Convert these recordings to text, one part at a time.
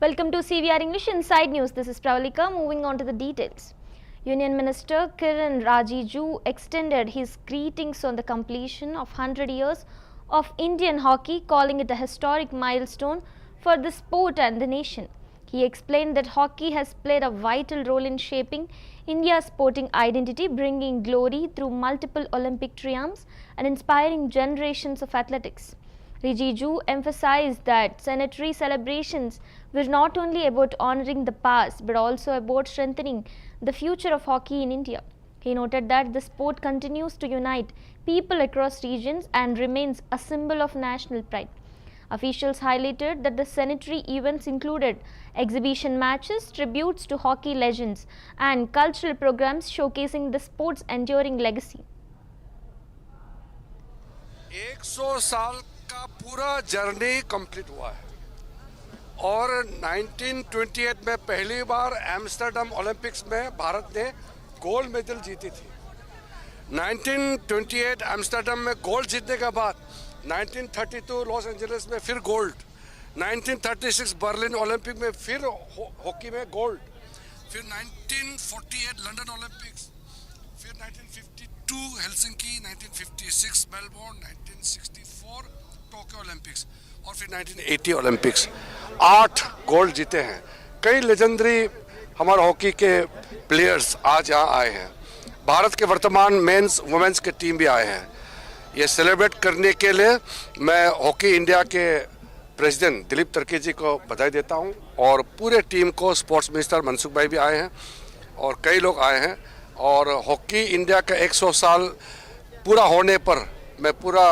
Welcome to CVR English Inside News. This is Pravalika. Moving on to the details. Union Minister Kiran Rijiju extended his greetings on the completion of 100 years of Indian hockey, calling it a historic milestone for the sport and the nation. He explained that hockey has played a vital role in shaping India's sporting identity, bringing glory through multiple Olympic triumphs and inspiring generations of athletics. Rijiju emphasized that centenary celebrations were not only about honoring the past but also about strengthening the future of hockey in India. He noted that the sport continues to unite people across regions and remains a symbol of national pride. Officials highlighted that the centenary events included exhibition matches, tributes to hockey legends, and cultural programs showcasing the sport's enduring legacy. 100 साल का पूरा journey complete हुआ है और 1928 में पहली बार Amsterdam Olympics में भारत ने गोल्ड मेडल जीती थी। 1928 एम्स्टर्डम में गोल्ड जीतने के बाद 1932 लॉस एंजलिस में फिर गोल्ड, 1936 बर्लिन ओलंपिक में फिर हॉकी में गोल्ड, फिर 1948 लंदन ओलंपिक्स, फिर 1952 हेलसिंकी, 1956 मेलबोर्न, 1964 टोक्यो ओलंपिक्स और फिर 1980 ओलंपिक्स। 8 गोल्ड जीते हैं। कई लेजेंडरी हमारे हॉकी के प्लेयर्स आज यहाँ आए हैं। भारत के वर्तमान मेंस वुमेन्स के टीम भी आए हैं। ये सेलिब्रेट करने के लिए मैं हॉकी इंडिया के प्रेसिडेंट दिलीप तर्की जी को बधाई देता हूँ और पूरे टीम को, स्पोर्ट्स मिनिस्टर मनसुख भाई भी आए हैं और कई लोग आए हैं। और हॉकी इंडिया का 100 साल पूरा होने पर मैं पूरा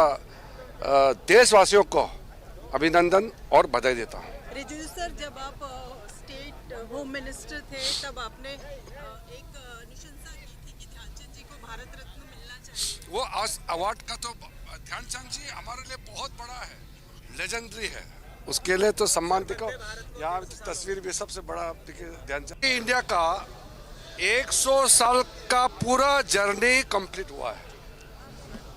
देशवासियों को अभिनंदन और बधाई देता हूँ। रिजिजू सर, जब आप स्टेट होम मिनिस्टर थे तब आपने एक अनुशंसा की थी कि ध्यानचंद जी को भारत रत्न मिलना चाहिए। वो अवार्ड का तो ध्यानचंद जी हमारे लिए बहुत बड़ा है, लेजेंडरी है, उसके लिए तो सम्मान दिखाओ। यहाँ तस्वीर भी सबसे बड़ा ध्यानचंद। इंडिया का 100 साल का पूरा जर्नी कंप्लीट हुआ है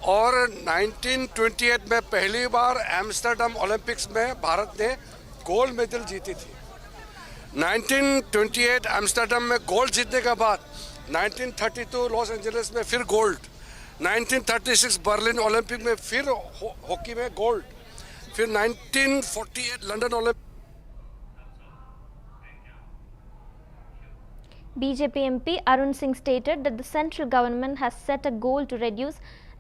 और 1928 में पहली बार एम्स्टर्डम ओलंपिक्स में भारत ने गोल्ड मेडल जीती थी। 1928 एम्स्टर्डम में गोल्ड जीतने के बाद 1932 लॉस एंजलिस में फिर गोल्ड, 1936 बर्लिन ओलंपिक में फिर हॉकी में गोल्ड, फिर 1948 London Olympic. BJP MP Arun Singh stated that the central government has set a goal to reduce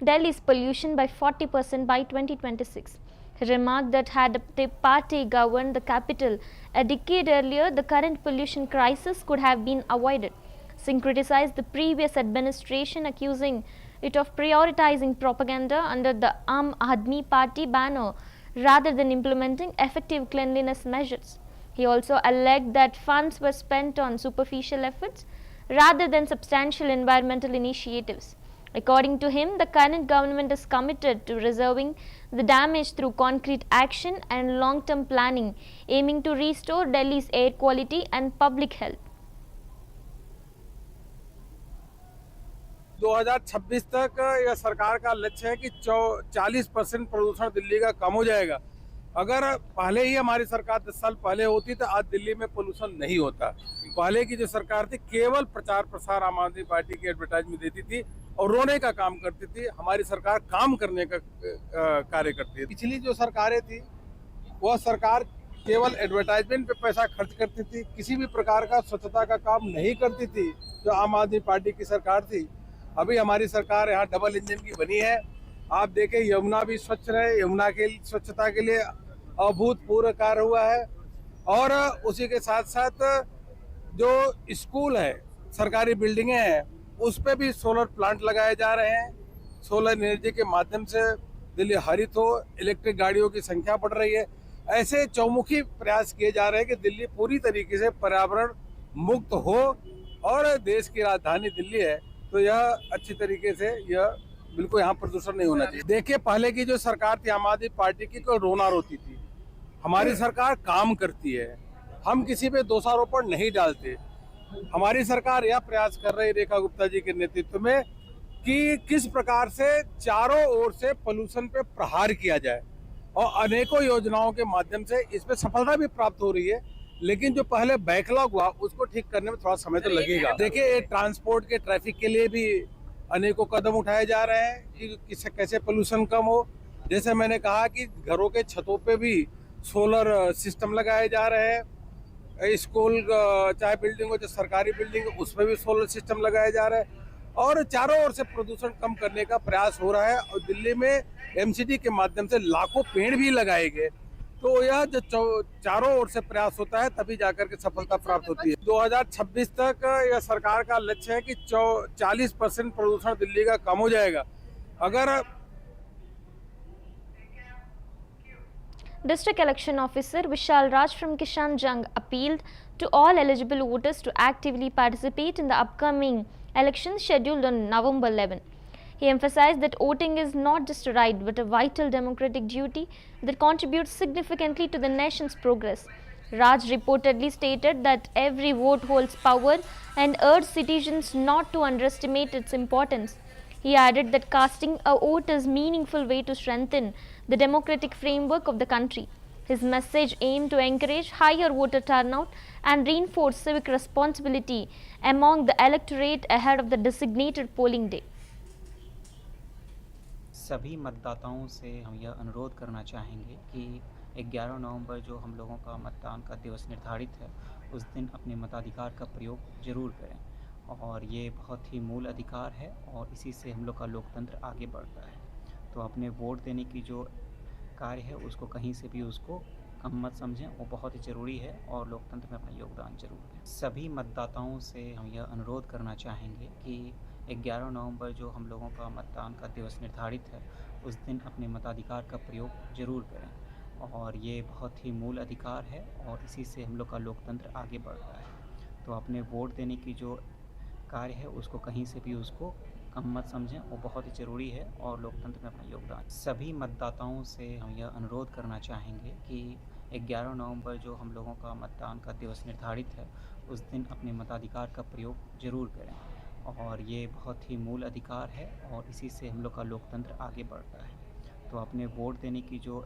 Delhi's pollution by 40% by 2026. He remarked that had the party governed the capital a decade earlier, the current pollution crisis could have been avoided. Singh criticized the previous administration, accusing it of prioritizing propaganda under the Aam Aadmi Party banner rather than implementing effective cleanliness measures. He also alleged that funds were spent on superficial efforts rather than substantial environmental initiatives. According to him, the current government is committed to resolving the damage through concrete action and long-term planning, aiming to restore Delhi's air quality and public health. 2026 तक यह सरकार का लक्ष्य है कि 40% प्रदूषण दिल्ली का कम हो जाएगा। अगर पहले ही हमारी सरकार 10 साल पहले होती तो आज दिल्ली में पोल्यूशन नहीं होता। पहले की जो सरकार थी केवल प्रचार प्रसार आम आदमी पार्टी की एडवर्टाइजमेंट देती थी और रोने का काम करती थी। हमारी सरकार काम करने का कार्य करती है। पिछली जो सरकारें थी वह सरकार केवल एडवर्टाइजमेंट पे पैसा खर्च करती थी, किसी भी प्रकार का स्वच्छता का काम नहीं करती थी जो आम आदमी पार्टी की सरकार थी। अभी हमारी सरकार यहाँ डबल इंजन की बनी है। आप देखें यमुना भी स्वच्छ रहे, यमुना के स्वच्छता के लिए अभूतपूर्व कार्य हुआ है। और उसी के साथ साथ जो स्कूल है, सरकारी बिल्डिंगें हैं, उस पे भी सोलर प्लांट लगाए जा रहे हैं। सोलर एनर्जी के माध्यम से दिल्ली हरित हो, इलेक्ट्रिक गाड़ियों की संख्या बढ़ रही है। ऐसे चौमुखी प्रयास किए जा रहे हैं कि दिल्ली पूरी तरीके से पर्यावरण मुक्त हो और देश की राजधानी दिल्ली है तो यह अच्छी तरीके से यह बिल्कुल यहाँ प्रदूषण नहीं होना चाहिए। देखिए, पहले की जो सरकार थी आम आदमी पार्टी की तो रोना रोती थी। हमारी सरकार काम करती है, हम किसी पे दोषारोपण नहीं डालते। हमारी सरकार यह प्रयास कर रही रेखा गुप्ता जी के नेतृत्व में कि किस प्रकार से चारों ओर से पोल्यूशन पे प्रहार किया जाए और अनेकों योजनाओं के माध्यम से इसमें सफलता भी प्राप्त हो रही है। लेकिन जो पहले बैकलॉग हुआ उसको ठीक करने में थोड़ा समय तो लगेगा। देखिए, ट्रांसपोर्ट के ट्रैफिक के लिए भी अनेकों कदम उठाए जा रहे हैं कि किससे कैसे पोल्यूशन कम हो। जैसे मैंने कहा कि घरों के छतों पे भी सोलर सिस्टम लगाए जा रहे हैं। स्कूल चाहे बिल्डिंग हो, चाहे सरकारी बिल्डिंग हो, उसमें भी सोलर सिस्टम लगाए जा रहे हैं और चारों ओर से प्रदूषण कम करने का प्रयास हो रहा है। और दिल्ली में एमसीडी के माध्यम से लाखों पेड़ भी लगाए गए। तो यह जो चारों ओर से प्रयास होता है तभी जाकर के सफलता प्राप्त होती है। 2026 तक यह सरकार का लक्ष्य है कि 40% प्रदूषण दिल्ली का कम हो जाएगा। अगर District Election Officer Vishal Raj from Kishanjang appealed to all eligible voters to actively participate in the upcoming elections scheduled on November 11. He emphasized that voting is not just a right but a vital democratic duty that contributes significantly to the nation's progress. Raj reportedly stated that every vote holds power and urged citizens not to underestimate its importance. He added that casting a vote is a meaningful way to strengthen the democratic framework of the country. His message aimed to encourage higher voter turnout and reinforce civic responsibility among the electorate ahead of the designated polling day. सभी मतदाताओं से हम यह अनुरोध करना चाहेंगे कि 11 नवंबर जो हम लोगों का मतदान का दिवस निर्धारित है, उस दिन अपने मताधिकार का प्रयोग ज़रूर करें और ये बहुत ही मूल अधिकार है और इसी से हम लोग का लोकतंत्र आगे बढ़ता है। तो अपने वोट देने की जो कार्य है उसको कहीं से भी उसको कम मत समझें, वो बहुत ही ज़रूरी है और लोकतंत्र में अपना योगदान जरूर दें। सभी मतदाताओं से हम यह अनुरोध करना चाहेंगे कि 11 नवंबर जो हम लोगों का मतदान का दिवस निर्धारित है, उस दिन अपने मताधिकार का प्रयोग ज़रूर करें और ये बहुत ही मूल अधिकार है और इसी से हम लोग का लोकतंत्र आगे बढ़ता है। तो अपने वोट देने की जो कार्य है उसको कहीं से भी उसको कम मत समझें, वो बहुत ही ज़रूरी है और लोकतंत्र में अपना योगदान। सभी मतदाताओं से हम यह अनुरोध करना चाहेंगे कि 11 नवंबर जो हम लोगों का मतदान का दिवस निर्धारित है, उस दिन अपने मताधिकार का प्रयोग ज़रूर करें और ये बहुत ही मूल अधिकार है और इसी से हम लोग का लोकतंत्र आगे बढ़ता है। तो अपने वोट देने की जो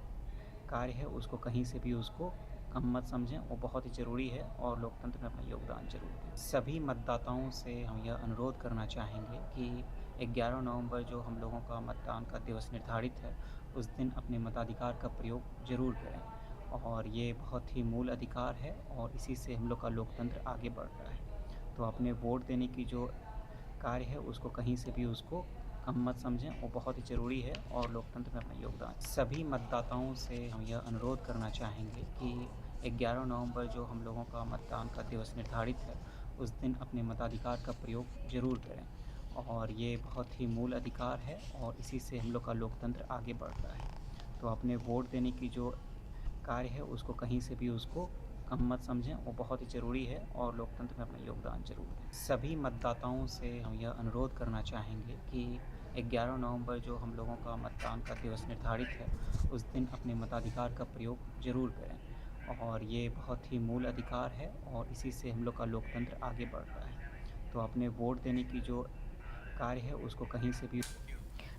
कार्य है उसको कहीं से भी उसको कम मत समझें, वो बहुत ही ज़रूरी है और लोकतंत्र में अपना योगदान जरूर दें। सभी मतदाताओं से हम यह अनुरोध करना चाहेंगे कि 11 नवंबर जो हम लोगों का मतदान का दिवस निर्धारित है, उस दिन अपने मताधिकार का प्रयोग ज़रूर करें और ये बहुत ही मूल अधिकार है और इसी से हम लोग का लोकतंत्र आगे बढ़ता है। तो अपने वोट देने की जो कार्य है उसको कहीं से भी उसको कम मत समझें, वो बहुत ही ज़रूरी है और लोकतंत्र में अपना योगदान। सभी मतदाताओं से हम यह अनुरोध करना चाहेंगे कि 11 नवंबर जो हम लोगों का मतदान का दिवस निर्धारित है, उस दिन अपने मताधिकार का प्रयोग ज़रूर करें और ये बहुत ही मूल अधिकार है और इसी से हम लोग का लोकतंत्र आगे बढ़ता है। तो अपने वोट देने की जो कार्य है उसको कहीं से भी उसको कम मत समझें, वो बहुत ही ज़रूरी है और लोकतंत्र में अपना योगदान जरूर दें। सभी मतदाताओं से हम यह अनुरोध करना चाहेंगे कि 11 नवंबर जो हम लोगों का मतदान का दिवस निर्धारित है, उस दिन अपने मताधिकार का प्रयोग ज़रूर करें और ये बहुत ही मूल अधिकार है और इसी से हम लोग का लोकतंत्र आगे बढ़ता है। तो अपने वोट देने की जो कार्य है उसको कहीं से भी।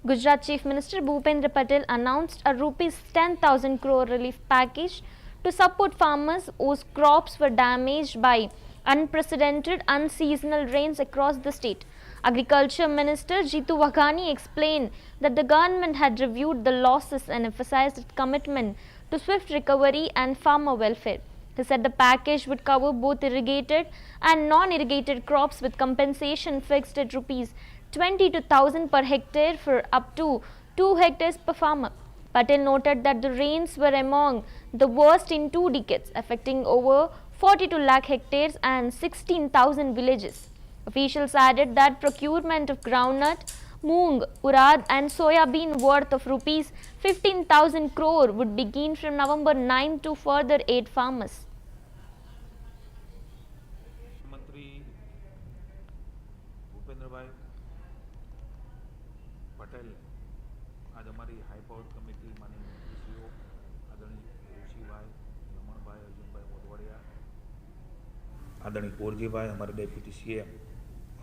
Gujarat Chief Minister Bhupendra Patel announced a rupees 10,000 crore relief package to support farmers whose crops were damaged by unprecedented unseasonal rains across the state. Agriculture Minister Jitu Waghani explained that the government had reviewed the losses and emphasized its commitment to swift recovery and farmer welfare. He said the package would cover both irrigated and non-irrigated crops with compensation fixed at rupees 22,000 per hectare for up to 2 hectares per farmer. Patel noted that the rains were among the worst in 2 decades, affecting over 42 lakh hectares and 16,000 villages. Officials added that procurement of groundnut, moong, urad and soya bean worth of rupees 15,000 crore would begin from November 9 to further aid farmers. मंत्री भूपेंद्र भाई पटेल आज हमारी high power committee माननीय मंत्रीश्रीओ आदरणीय ऋषिभाई, रमणभाई, अर्जुनभाई मोदवाड़िया, आदरणीय कोरजीभाई, हमारे deputy CM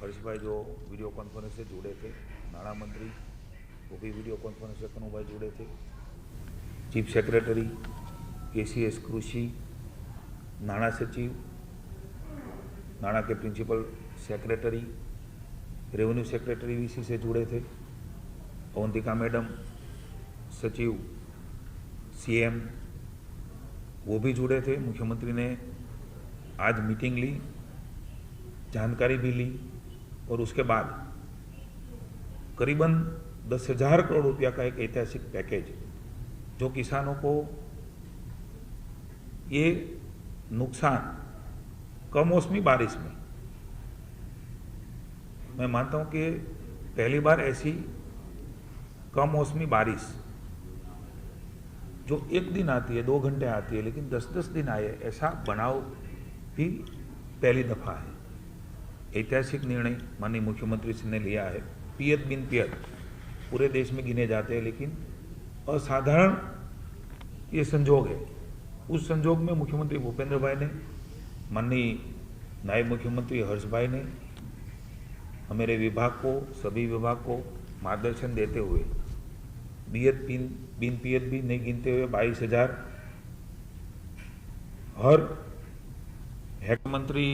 Harshbhai जो video conference से जुड़े थे, नाणा मंत्री वो भी वीडियो कॉन्फ्रेंस से कनुभाई जुड़े थे, चीफ सेक्रेटरी, केसीएस कृषि, नाणा सचिव, नाणा के principal secretary, revenue secretary VC से जुड़े थे। अवंतिका मैडम सचिव सीएम वो भी जुड़े थे। मुख्यमंत्री ने आज मीटिंग ली, जानकारी भी ली और उसके बाद करीबन 10,000 करोड़ रुपया का एक ऐतिहासिक पैकेज जो किसानों को ये नुकसान कमौसमी बारिश में, मैं मानता हूं कि पहली बार ऐसी कमौसमी बारिश जो एक दिन आती है, 2 घंटे आती है, लेकिन 10-10 दिन आए, ऐसा बनाव भी पहली दफा है। ऐतिहासिक निर्णय माननीय मुख्यमंत्री जी ने लिया है। पियत बिन पियत पूरे देश में गिने जाते हैं, लेकिन असाधारण ये संजोग है। उस संजोग में मुख्यमंत्री भूपेंद्र भाई ने, माननीय नायब मुख्यमंत्री हर्ष भाई ने हमारे विभाग को, सभी विभाग को मार्गदर्शन देते हुए बियत बिन पियत भी नहीं गिनते हुए 22,000 हर हेक्टर मंत्री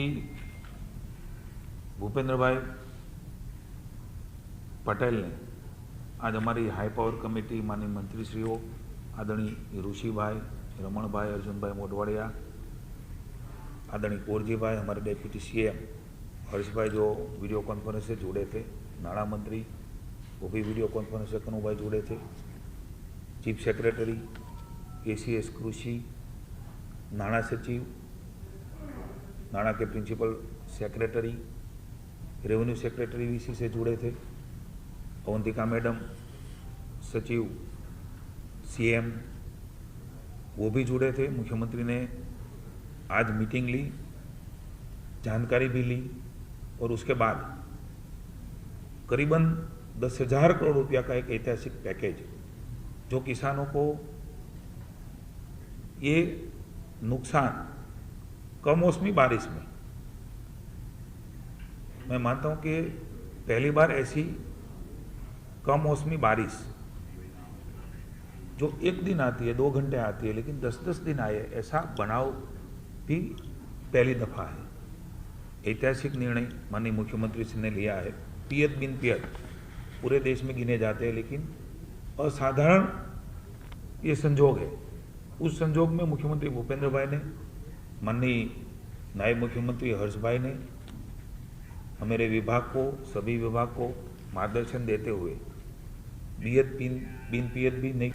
भूपेंद्र भाई पटेल ने आज हमारी हाई पावर कमेटी माननीय मंत्रीश्रीओ आदरणीय ऋषिभाई, रमणभाई, अर्जुनभाई मोढवाडिया, आदरणीय कोरजीभाई, हमारे डेप्यूटी सीएम हर्षभाई जो वीडियो कॉन्फ्रेंस से जुड़े थे, नाणा मंत्री वो भी वीडियो कॉन्फ्रेंस से कनुभाई जुड़े थे, चीफ सेक्रेटरी एसीएस कृषि, नाणा सचिव, नाणा के principal secretary, revenue secretary VC से जुड़े थे। अवंतिका मैडम सचिव सीएम वो भी जुड़े थे। मुख्यमंत्री ने आज मीटिंग ली, जानकारी भी ली और उसके बाद करीबन 10,000 करोड़ रुपया का एक ऐतिहासिक पैकेज जो किसानों को ये नुकसान कमौसमी बारिश में, मैं मानता हूं कि पहली बार ऐसी कमौसमी बारिश जो एक दिन आती है, 2 घंटे आती है, लेकिन 10-10 दिन आए, ऐसा बनाव भी पहली दफा है। ऐतिहासिक निर्णय माननीय मुख्यमंत्री जी ने लिया है। पियत बिन पियत पूरे देश में गिने जाते हैं, लेकिन असाधारण ये संजोग है। उस संजोग में मुख्यमंत्री भूपेंद्र भाई ने, माननीय नायब मुख्यमंत्री हर्ष भाई ने हमारे विभाग को, सभी विभाग को मार्गदर्शन देते हुए बियत बिन पियत भी नहीं।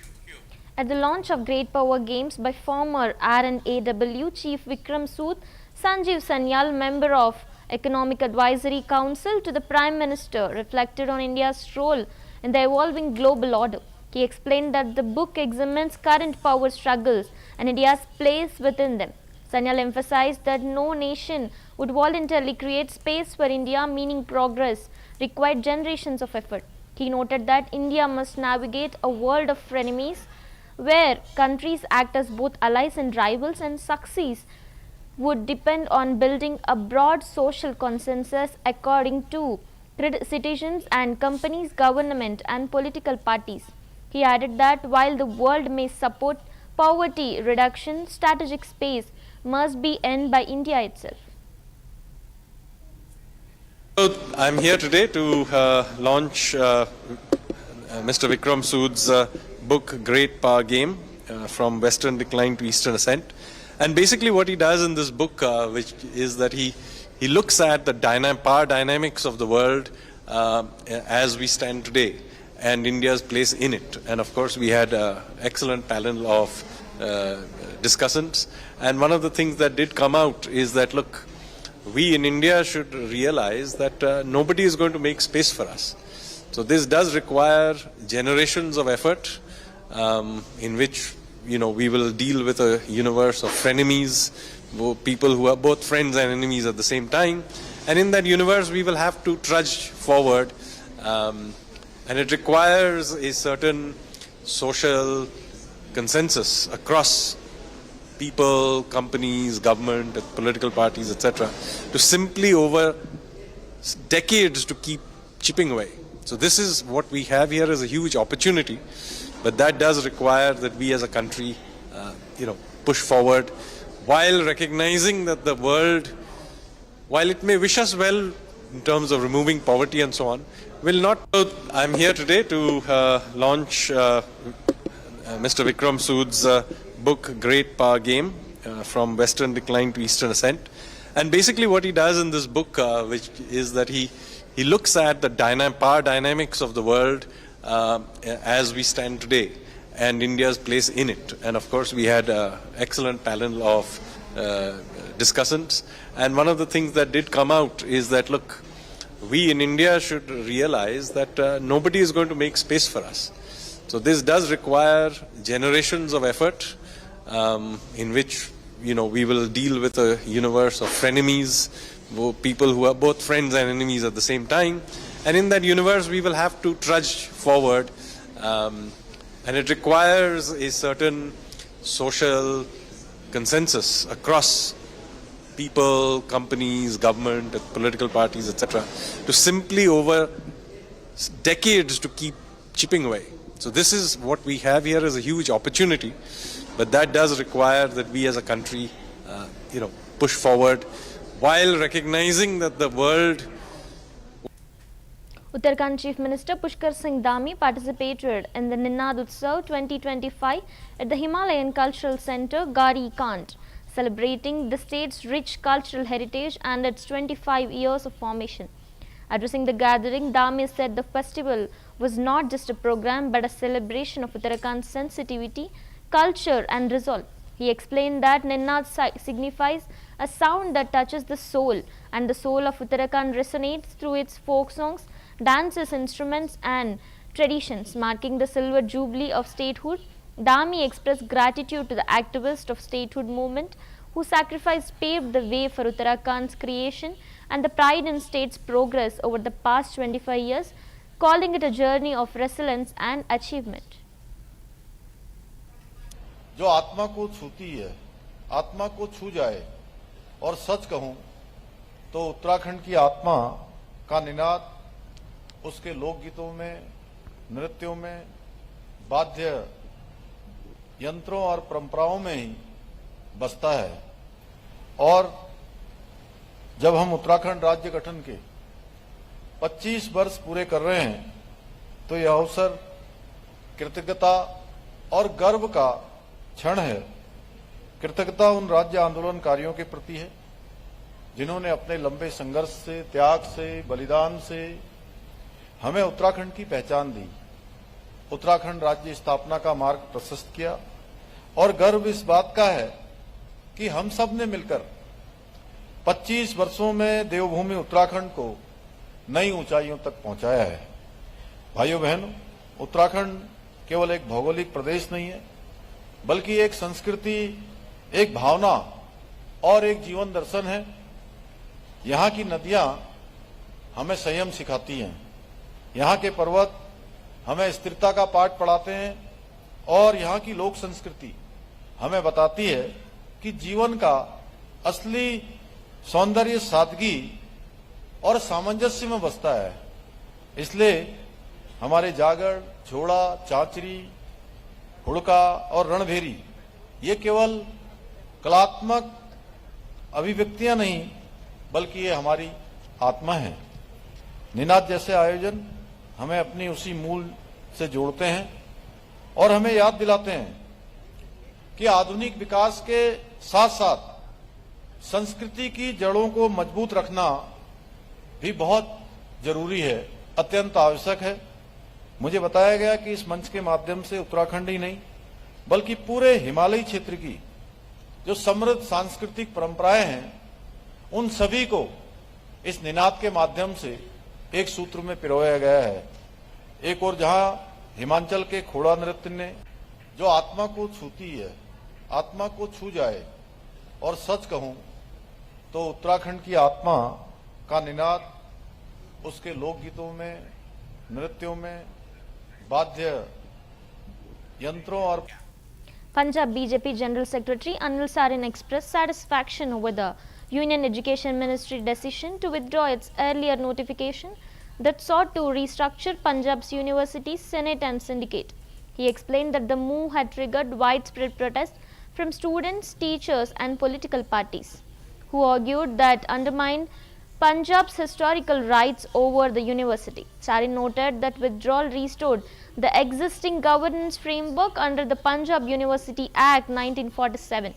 At the launch of Great Power Games by former RNAW Chief Vikram Sood, Sanjeev Sanyal, member of Economic Advisory Council to the Prime Minister, reflected on India's role in the evolving global order. He explained that the book examines current power struggles and India's place within them. Sanyal emphasized that no nation would voluntarily create space for India, meaning progress required generations of effort. He noted that India must navigate a world of frenemies where countries act as both allies and rivals, and success would depend on building a broad social consensus according to citizens and companies, government and political parties. He added that while the world may support poverty reduction, strategic space must be earned by India itself. So I'm here today to launch Mr. Vikram Sood's book Great Power Game, from Western Decline to Eastern Ascent. And basically what he does in this book, which is that he looks at the power dynamics of the world as we stand today and India's place in it. And of course we had an excellent panel of discussants. And one of the things that did come out is that, look, we in India should realize that nobody is going to make space for us. So this does require generations of effort, in which we will deal with a universe of frenemies, people who are both friends and enemies at the same time. And in that universe we will have to trudge forward, and it requires a certain social consensus across people, companies, government, political parties, etc., to simply over decades to keep chipping away. So this is what we have here, is a huge opportunity, but that does require that we as a country, push forward, while recognizing that the world, while it may wish us well in terms of removing poverty and so on, will not. So I'm here today to launch Mr. Vikram Sood's book Great Power Game, from Western Decline to Eastern Ascent. And basically what he does in this book, which is that he looks at the power dynamics of the world as we stand today and India's place in it. And of course we had an excellent panel of discussants. And one of the things that did come out is that, look, we in India should realize that nobody is going to make space for us. So this does require generations of effort, in which we will deal with a universe of frenemies, people who are both friends and enemies at the same time. And in that universe we will have to trudge forward, and it requires a certain social consensus across people, companies, government, political parties, etc., to simply over decades to keep chipping away. So this is what we have here as a huge opportunity, but that does require that we as a country, push forward while recognizing that the world. Uttarakhand Chief Minister Pushkar Singh Dhami participated in the Ninad Utsav 2025 at the Himalayan Cultural Centre, Gari Kant, celebrating the state's rich cultural heritage and its 25 years of formation. Addressing the gathering, Dhami said the festival was not just a program but a celebration of Uttarakhand's sensitivity, culture and resolve. He explained that Ninad signifies a sound that touches the soul, and the soul of Uttarakhand resonates through its folk songs, dances, instruments and traditions. Marking the silver jubilee of statehood, Dhami expressed gratitude to the activists of statehood movement whose sacrifice paved the way for Uttarakhand's creation and the pride in state's progress over the past 25 years, calling it a journey of resilience and achievement. जो आत्मा को छूती है, आत्मा को छू जाए, और सच कहूं तो उत्तराखंड की आत्मा का निनाद उसके लोकगीतों में, नृत्यों में, वाद्य यंत्रों और परंपराओं में ही बसता है। और जब हम उत्तराखंड राज्य गठन के 25 वर्ष पूरे कर रहे हैं, तो यह अवसर कृतज्ञता और गर्व का क्षण है। कृतज्ञता उन राज्य आंदोलनकारियों के प्रति है जिन्होंने अपने लंबे संघर्ष से, त्याग से, बलिदान से हमें उत्तराखंड की पहचान दी, उत्तराखंड राज्य स्थापना का मार्ग प्रशस्त किया। और गर्व इस बात का है कि हम सब ने मिलकर 25 वर्षों में देवभूमि उत्तराखंड को नई ऊंचाइयों तक पहुंचाया है। भाइयों बहनों, उत्तराखंड केवल एक भौगोलिक प्रदेश नहीं है, बल्कि एक संस्कृति, एक भावना और एक जीवन दर्शन है। यहाँ की नदियां हमें संयम सिखाती हैं, यहाँ के पर्वत हमें स्थिरता का पाठ पढ़ाते हैं, और यहाँ की लोक संस्कृति हमें बताती है कि जीवन का असली सौंदर्य सादगी और सामंजस्य में बसता है। इसलिए हमारे जागड़, झोड़ा, चांचरी, हुड़का और रणभेरी ये केवल कलात्मक अभिव्यक्तियां नहीं, बल्कि ये हमारी आत्मा है। निनाद जैसे आयोजन हमें अपनी उसी मूल से जोड़ते हैं और हमें याद दिलाते हैं कि आधुनिक विकास के साथ साथ संस्कृति की जड़ों को मजबूत रखना भी बहुत जरूरी है, अत्यंत आवश्यक है। मुझे बताया गया कि इस मंच के माध्यम से उत्तराखंड ही नहीं, बल्कि पूरे हिमालयी क्षेत्र की जो समृद्ध सांस्कृतिक परंपराएं हैं, उन सभी को इस निनाद के माध्यम से एक सूत्र में पिरोया गया है। एक और जहां हिमाचल के खोड़ा नृत्य ने जो आत्मा को छूती है, आत्मा को छू जाए, और सच कहूं तो उत्तराखंड की आत्मा का निनाद उसके लोकगीतों में, नृत्यों में, वाद्य यंत्रों और Punjab BJP General Secretary Anil Sarin expressed satisfaction over the Union Education Ministry decision to withdraw its earlier notification that sought to restructure Punjab's universities, senate and syndicate. He explained that the move had triggered widespread protest from students, teachers, and political parties, who argued that undermined Punjab's historical rights over the university. Sari noted that withdrawal restored the existing governance framework under the Punjab University Act 1947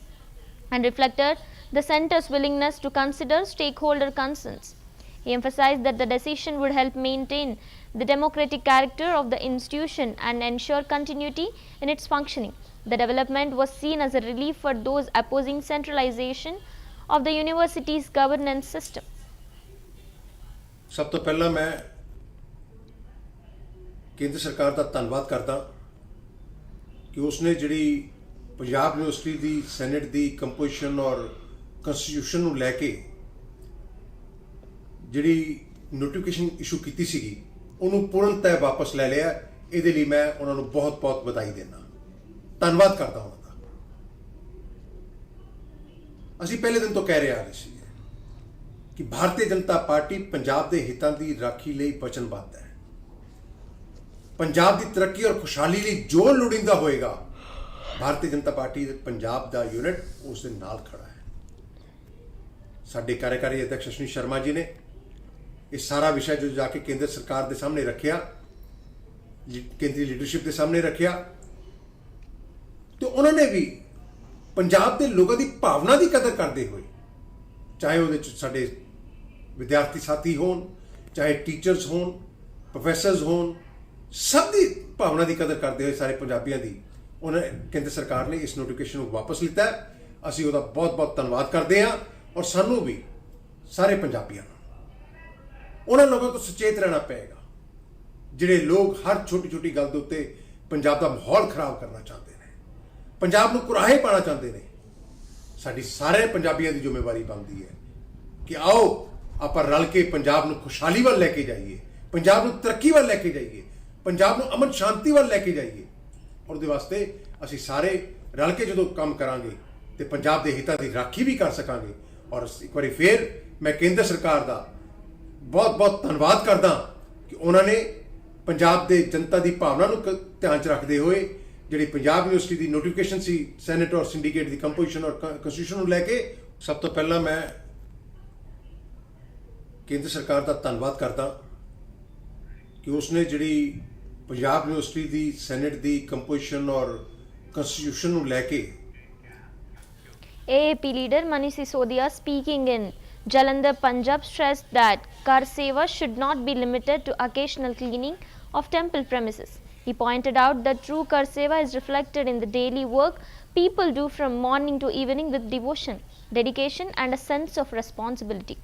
and reflected the centre's willingness to consider stakeholder concerns. He emphasized that the decision would help maintain the democratic character of the institution and ensure continuity in its functioning. The development was seen as a relief for those opposing centralization of the university's governance system. ਸਭ ਤੋਂ ਪਹਿਲਾਂ ਮੈਂ ਕੇਂਦਰ ਸਰਕਾਰ ਦਾ ਧੰਨਵਾਦ ਕਰਦਾ ਕਿ ਉਸਨੇ ਜਿਹੜੀ ਪੰਜਾਬ ਯੂਨੀਵਰਸਿਟੀ ਦੀ ਸੈਨੇਟ ਦੀ ਕੰਪੋਜੀਸ਼ਨ ਔਰ ਕਨਸਟੀਟਿਊਸ਼ਨ ਨੂੰ ਲੈ ਕੇ ਜਿਹੜੀ ਨੋਟੀਫਿਕੇਸ਼ਨ ਇਸ਼ੂ ਕੀਤੀ ਸੀਗੀ ਉਹਨੂੰ ਪੂਰਨਤः ਵਾਪਸ ਲੈ ਲਿਆ। ਇਹਦੇ ਲਈ ਮੈਂ ਉਹਨਾਂ ਨੂੰ ਬਹੁਤ-ਬਹੁਤ ਵਧਾਈ ਦਿੰਦਾ, ਧੰਨਵਾਦ ਕਰਦਾ ਉਹਨਾਂ ਦਾ। ਅਸੀਂ ਪਹਿਲੇ ਦਿਨ ਤੋਂ ਕਹਿ ਰਹੇ ਆ ਰਹੇ ਸੀ ਕਿ ਭਾਰਤੀ ਜਨਤਾ ਪਾਰਟੀ ਪੰਜਾਬ ਦੇ ਹਿੱਤਾਂ ਦੀ ਰਾਖੀ ਲਈ ਵਚਨਬੱਧ ਹੈ। ਪੰਜਾਬ ਦੀ ਤਰੱਕੀ ਔਰ ਖੁਸ਼ਹਾਲੀ ਲਈ ਜੋ ਲੋੜੀਂਦਾ ਹੋਏਗਾ, ਭਾਰਤੀ ਜਨਤਾ ਪਾਰਟੀ ਪੰਜਾਬ ਦਾ ਯੂਨਿਟ ਉਸ ਦੇ ਨਾਲ ਖੜਾ ਹੈ। ਸਾਡੇ ਕਾਰਜਕਾਰੀ ਅਧਿਕਸ਼ ਅਸ਼ਵਨੀ ਸ਼ਰਮਾ ਜੀ ਨੇ ਇਹ ਸਾਰਾ ਵਿਸ਼ਾ ਜੋ ਜਾ ਕੇ ਕੇਂਦਰ ਸਰਕਾਰ ਦੇ ਸਾਹਮਣੇ ਰੱਖਿਆ, ਕੇਂਦਰੀ ਲੀਡਰਸ਼ਿਪ ਦੇ ਸਾਹਮਣੇ ਰੱਖਿਆ, ਤੇ ਉਹਨਾਂ ਨੇ ਵੀ ਪੰਜਾਬ ਦੇ ਲੋਕਾਂ ਦੀ ਭਾਵਨਾ ਦੀ ਕਦਰ ਕਰਦੇ ਹੋਏ, ਚਾਹੇ ਉਹਦੇ ਚ ਸਾਡੇ ਵਿਦਿਆਰਥੀ ਸਾਥੀ ਹੋਣ, ਚਾਹੇ ਟੀਚਰਸ ਹੋਣ, ਪ੍ਰੋਫੈਸਰਸ ਹੋਣ, ਸਭ ਦੀ ਭਾਵਨਾ ਦੀ ਕਦਰ ਕਰਦੇ ਹੋਏ ਸਾਰੇ ਪੰਜਾਬੀਆਂ ਦੀ ਉਹਨਾਂ ਕੇਂਦਰ ਸਰਕਾਰ ਨੇ ਇਸ ਨੋਟੀਫਿਕੇਸ਼ਨ ਨੂੰ ਵਾਪਸ ਲਿੱਤਾ। ਅਸੀਂ ਉਹਦਾ ਬਹੁਤ-ਬਹੁਤ ਧੰਨਵਾਦ ਕਰਦੇ ਹਾਂ ਔਰ ਸਾਨੂੰ ਵੀ ਸਾਰੇ ਪੰਜਾਬੀਆਂ ਨੂੰ ਉਹਨਾਂ ਲੋਕਾਂ ਤੋਂ ਸੁਚੇਤ ਰਹਿਣਾ ਪਏਗਾ ਜਿਹੜੇ ਲੋਕ ਹਰ ਛੋਟੀ-ਛੋਟੀ ਗੱਲ ਦੇ ਉੱਤੇ ਪੰਜਾਬ ਦਾ ਮਾਹੌਲ ਖਰਾਬ ਕਰਨਾ ਚਾਹੁੰਦੇ ਨੇ, ਪੰਜਾਬ ਨੂੰ ਕੁਰਾਹੇ ਪਾਉਣਾ ਚਾਹੁੰਦੇ ਨੇ। ਸਾਡੀ ਸਾਰੇ ਪੰਜਾਬੀਆਂ ਦੀ ਜ਼ਿੰਮੇਵਾਰੀ ਬਣਦੀ ਹੈ ਕਿ ਆਓ ਆਪਾਂ ਰਲ ਕੇ ਪੰਜਾਬ ਨੂੰ ਖੁਸ਼ਹਾਲੀ ਵੱਲ ਲੈ ਕੇ ਜਾਈਏ, ਪੰਜਾਬ ਨੂੰ ਤਰੱਕੀ ਵੱਲ ਲੈ ਕੇ ਜਾਈਏ, ਪੰਜਾਬ ਨੂੰ ਅਮਨ ਸ਼ਾਂਤੀ ਵੱਲ ਲੈ ਕੇ ਜਾਈਏ। ਔਰ ਉਹਦੇ ਵਾਸਤੇ ਅਸੀਂ ਸਾਰੇ ਰਲ ਕੇ ਜਦੋਂ ਕੰਮ ਕਰਾਂਗੇ ਤੇ ਪੰਜਾਬ ਦੇ ਹਿੱਤਾਂ ਦੀ ਰਾਖੀ ਵੀ ਕਰ ਸਕਾਂਗੇ। ਔਰ ਇੱਕ ਵਾਰੀ ਫੇਰ ਮੈਂ ਕੇਂਦਰ ਸਰਕਾਰ ਦਾ ਬਹੁਤ-ਬਹੁਤ ਧੰਨਵਾਦ ਕਰਦਾ ਕਿ ਉਹਨਾਂ ਨੇ ਪੰਜਾਬ ਦੇ ਜਨਤਾ ਦੀ ਭਾਵਨਾ ਨੂੰ ਧਿਆਨ 'ਚ ਰੱਖਦੇ ਹੋਏ ਜਿਹੜੀ ਪੰਜਾਬ ਯੂਨੀਵਰਸਿਟੀ ਦੀ ਨੋਟੀਫਿਕੇਸ਼ਨ ਸੀ ਸੈਨੇਟ ਔਰ ਸਿੰਡੀਕੇਟ ਦੀ ਕੰਪੋਜੀਸ਼ਨ ਔਰ ਕਨਸਟੀਟਿਊਸ਼ਨ ਨੂੰ ਲੈ ਕੇ, ਸਭ ਤੋਂ ਪਹਿਲਾਂ ਮੈਂ ਕੇਂਦਰ ਸਰਕਾਰ ਦਾ ਧੰਨਵਾਦ ਕਰਦਾ ਕਿ ਉਸਨੇ ਜਿਹੜੀ ਪੰਜਾਬ ਯੂਨੀਵਰਸਿਟੀ ਦੀ ਸੈਨੇਟ ਦੀ ਕੰਪੋਜੀਸ਼ਨ ਔਰ ਕਨਸਟੀਟਿਊਸ਼ਨ ਨੂੰ ਲੈ ਕੇ AAP leader Manish Sisodia, speaking in Jalandhar, Punjab, stressed that Kar Seva should not be limited to occasional cleaning of temple premises. He pointed out that true Kar Seva is reflected in the daily work people do from morning to evening with devotion, dedication and a sense of responsibility.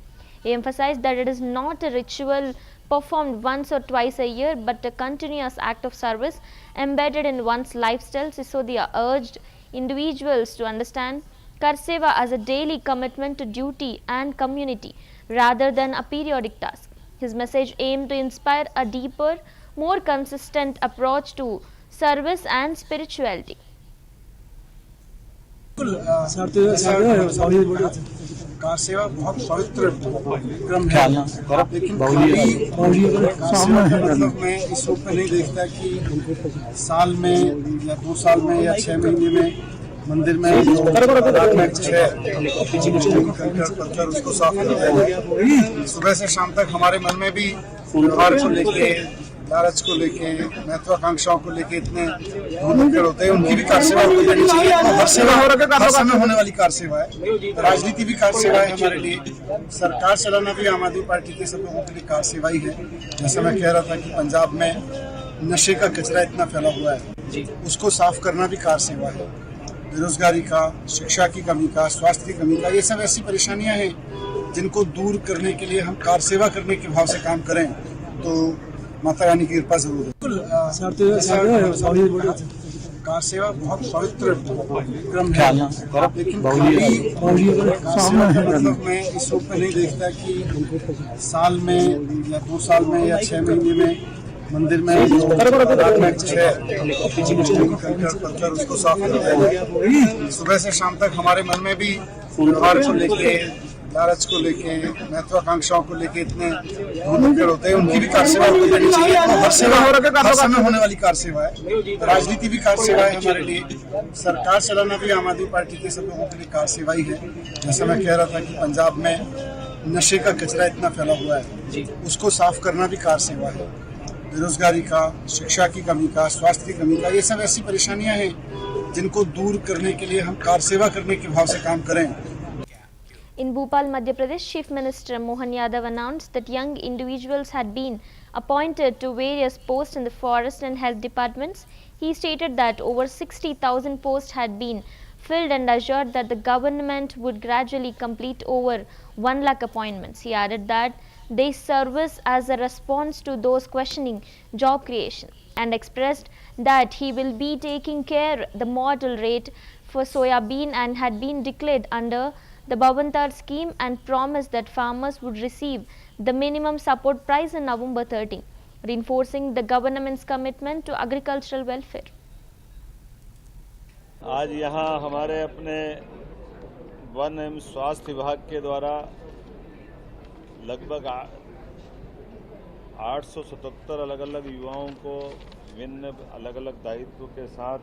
He emphasized that it is not a ritual performed once or twice a year but a continuous act of service embedded in one's lifestyle. Sisodia urged individuals to understand Kar Seva as a daily commitment to duty and community rather than a periodic task. His message aimed to inspire a deeper, more consistent approach to service and spirituality. Car सेवा बहुत पवित्र क्रम है, लेकिन मतलब मैं इस रूप में नहीं देखता कि साल में या 2 साल में या 6 महीने में मंदिर में पत्थर उसको साफ करते हैं। सुबह से शाम तक हमारे मन में भी व्यवहार को लेके, लालच को लेके, महत्वाकांक्षाओं को लेके इतने धूमधड़के होते हैं, उनकी भी कार सेवा होनी चाहिए। हर समय होने वाली कार सेवा है, राजनीति भी कार सेवा है हमारे लिए, सरकार चलाना भी आम आदमी पार्टी के सब लोगों के लिए कार सेवा ही है। जैसे मैं कह रहा था कि पंजाब में नशे का कचरा इतना फैला हुआ है, उसको साफ करना भी कार सेवा है। बेरोजगारी का, शिक्षा की कमी का, स्वास्थ्य की कमी का, ये सब ऐसी परेशानियां हैं जिनको दूर करने के लिए हम कार सेवा करने के भाव से काम करें तो माता रानी की कृपा जरूर है। कार सेवा बहुत पवित्र क्रम है, लेकिन कार सेवा का मतलब मैं इस रूप में नहीं देखता कि साल में या 2 साल में या 6 महीने में मंदिर में पत्थर उसको साफ करते हैं। सुबह से शाम तक हमारे मन में भी व्यवहार को लेके, लालच को लेके, महत्वाकांक्षाओं को लेके इतने धूल निकल होते हैं, उनकी भी कार सेवा होनी चाहिए। हर सेवा हर समय होने वाली कार सेवा है। राजनीति भी कार सेवा है हमारे लिए, सरकार चलाना भी आम आदमी पार्टी के सब लोगों के लिए कार सेवा ही है। जैसा मैं कह रहा था कि पंजाब में नशे का कचरा इतना फैला हुआ है, उसको साफ करना भी कार सेवा है। बेरोजगारी का, शिक्षा की कमी का, स्वास्थ्य की कमी का, ये सब ऐसी परेशानियां हैं जिनको दूर करने के लिए हम कार सेवा करने के भाव से काम करें। In Bhopal, Madhya Pradesh, Chief Minister Mohan Yadav announced that young individuals had been appointed to various posts in the forest and health departments. He stated that over 60,000 posts had been filled and assured that the government would gradually complete over 1 lakh appointments. He added that they service as a response to those questioning job creation and expressed that he will be taking care the model rate for soybean and had been declared under the Bhavantar scheme and promised that farmers would receive the minimum support price on November 13, reinforcing the government's commitment to agricultural welfare. आज यहाँ हमारे अपने one एवं स्वास्थ्य विभाग के द्वारा लगभग 877 अलग अलग युवाओं को विभिन्न अलग अलग दायित्व के साथ,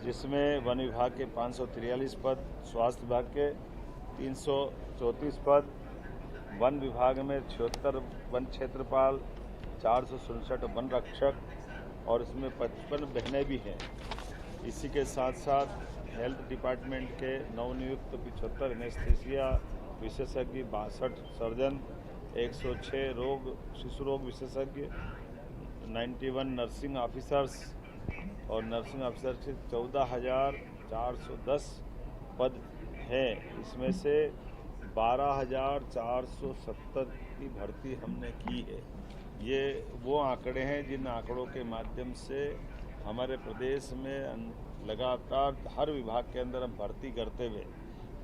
जिसमें वन विभाग के 543 पद, स्वास्थ्य विभाग के 334 पद, वन विभाग में 76 वन क्षेत्रपाल, 467 वन रक्षक और इसमें 55 बहनें भी हैं। इसी के साथ साथ हेल्थ डिपार्टमेंट के नवनियुक्त 75 एनेस्थीसिया विशेषज्ञ, 62 सर्जन, 106 शिशु रोग विशेषज्ञ, 91 नर्सिंग ऑफिसर्स और नर्सिंग ऑफिसर से 14,410 पद हैं। इसमें से 12,470 की भर्ती हमने की है। ये वो आंकड़े हैं जिन आंकड़ों के माध्यम से हमारे प्रदेश में लगातार हर विभाग के अंदर हम भर्ती करते हुए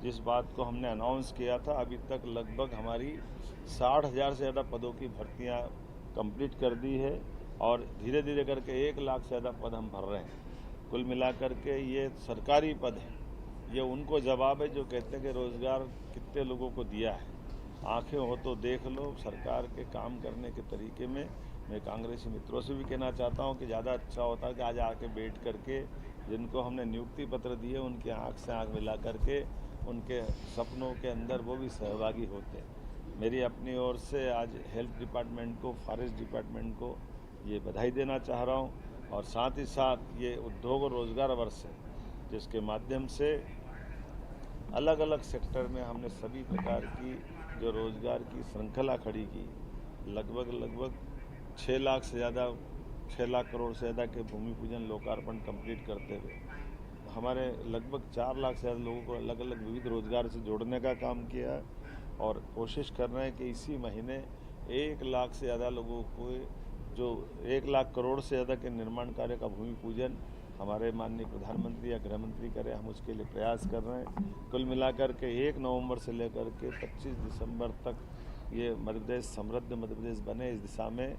जिस बात को हमने अनाउंस किया था, अभी तक लगभग हमारी 60,000 से ज़्यादा पदों की भर्तियां कंप्लीट कर दी है और धीरे धीरे करके 1 लाख से ज़्यादा पद हम भर रहे हैं। कुल मिलाकर के ये सरकारी पद है। ये उनको जवाब है जो कहते हैं कि रोज़गार कितने लोगों को दिया है। आंखें हो तो देख लो। सरकार के काम करने के तरीके में मैं कांग्रेसी मित्रों से भी कहना चाहता हूं कि ज़्यादा अच्छा होता है कि आज आके बैठ करके जिनको हमने नियुक्ति पत्र दिए उनकी आंख से आंख मिला करके उनके सपनों के अंदर वो भी सहभागी होते। मेरी अपनी ओर से आज हेल्थ डिपार्टमेंट को, फॉरेस्ट डिपार्टमेंट को ये बधाई देना चाह रहा हूँ और साथ ही साथ ये उद्योग और रोज़गार वर्ष है जिसके माध्यम से अलग अलग सेक्टर में हमने सभी प्रकार की जो रोज़गार की श्रृंखला खड़ी की। लगभग 6 लाख से ज़्यादा, 6 लाख करोड़ से ज़्यादा के भूमि पूजन लोकार्पण कंप्लीट करते हुए हमारे लगभग 4 लाख से ज़्यादा लोगों को अलग अलग विविध रोजगार से जोड़ने का काम किया है और कोशिश कर रहे हैं कि इसी महीने 1 लाख से ज़्यादा लोगों को, जो 1 लाख करोड़ से ज़्यादा के निर्माण कार्य का भूमि पूजन हमारे माननीय प्रधानमंत्री या गृह मंत्री करें। हम उसके लिए प्रयास कर रहे हैं। कुल मिलाकर के 1 नवंबर से लेकर के 25 दिसंबर तक ये मध्य प्रदेश समृद्ध मध्य प्रदेश बने, इस दिशा में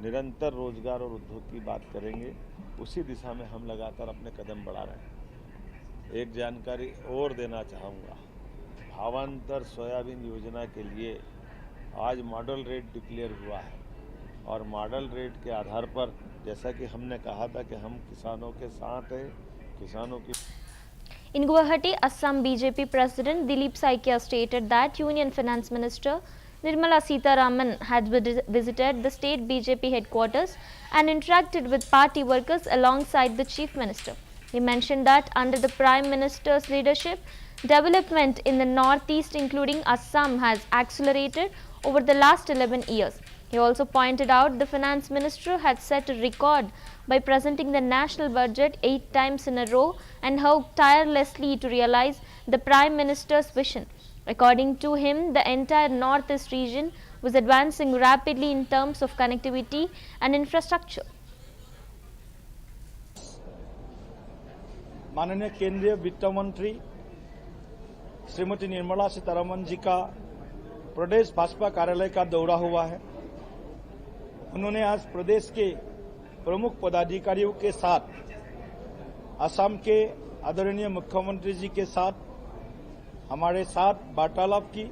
निरंतर रोजगार और उद्योग की बात करेंगे। उसी दिशा में हम लगातार अपने कदम बढ़ा रहे हैं। एक जानकारी और देना चाहूँगा, भावांतर सोयाबीन योजना के लिए आज मॉडल रेट डिक्लेयर हुआ है और मॉडल रेट के आधार पर जैसा कि हमने कहा था कि हम किसानों के साथ हैं, किसानों की। In Guwahati, Assam BJP President Dilip Saikia stated that Union Finance Minister Nirmala Sitharaman had visited the state BJP headquarters and interacted with party workers alongside the Chief Minister. He mentioned that under the Prime Minister's leadership, development in the Northeast including Assam has accelerated over the last 11 years. He also pointed out the Finance Minister had set a record by presenting the national budget 8 times in a row and worked tirelessly to realize the Prime Minister's vision. According to him, the entire Northeast region was advancing rapidly in terms of connectivity and infrastructure. माननीय केंद्रीय वित्त मंत्री श्रीमती निर्मला सीतारमण जी का प्रदेश भाजपा कार्यालय का दौरा हुआ है। उन्होंने आज प्रदेश के प्रमुख पदाधिकारियों के साथ, असम के आदरणीय मुख्यमंत्री जी के साथ हमारे साथ वार्तालाप की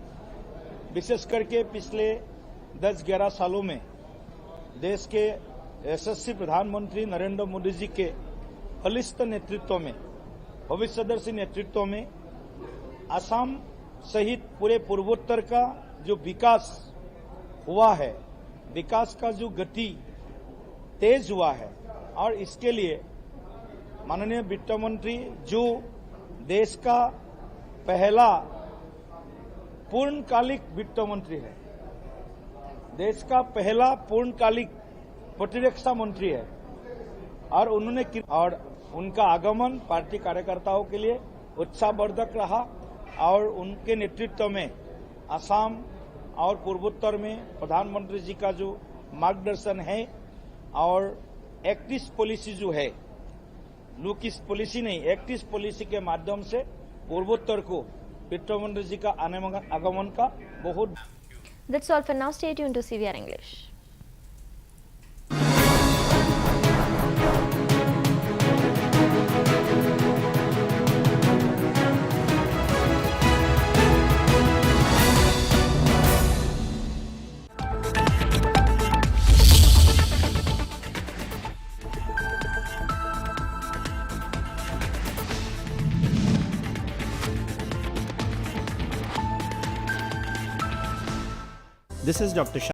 विशेष करके पिछले 10-11 सालों में देश के यशस्वी प्रधानमंत्री नरेंद्र मोदी जी के बलिष्ठ नेतृत्व में, भविष्यदर्शी नेतृत्व में असम सहित पूरे पूर्वोत्तर का जो विकास हुआ है, विकास का जो गति तेज हुआ है, और इसके लिए माननीय वित्त मंत्री जो देश का पहला पूर्णकालिक वित्त मंत्री है, देश का पहला पूर्णकालिक प्रतिरक्षा मंत्री है, और उनका आगमन पार्टी कार्यकर्ताओं के लिए उत्साहवर्धक रहा, और उनके नेतृत्व में असम और पूर्वोत्तर में प्रधानमंत्री जी का जो मार्गदर्शन है और एक्टिव पॉलिसी जो है, लुकिस पॉलिसी नहीं, एक्टिव पॉलिसी के माध्यम से पूर्वोत्तर को वित्त मंत्री जी का आगमन का बहुत। That's all for now. Stay tuned to CVR English. This is Dr.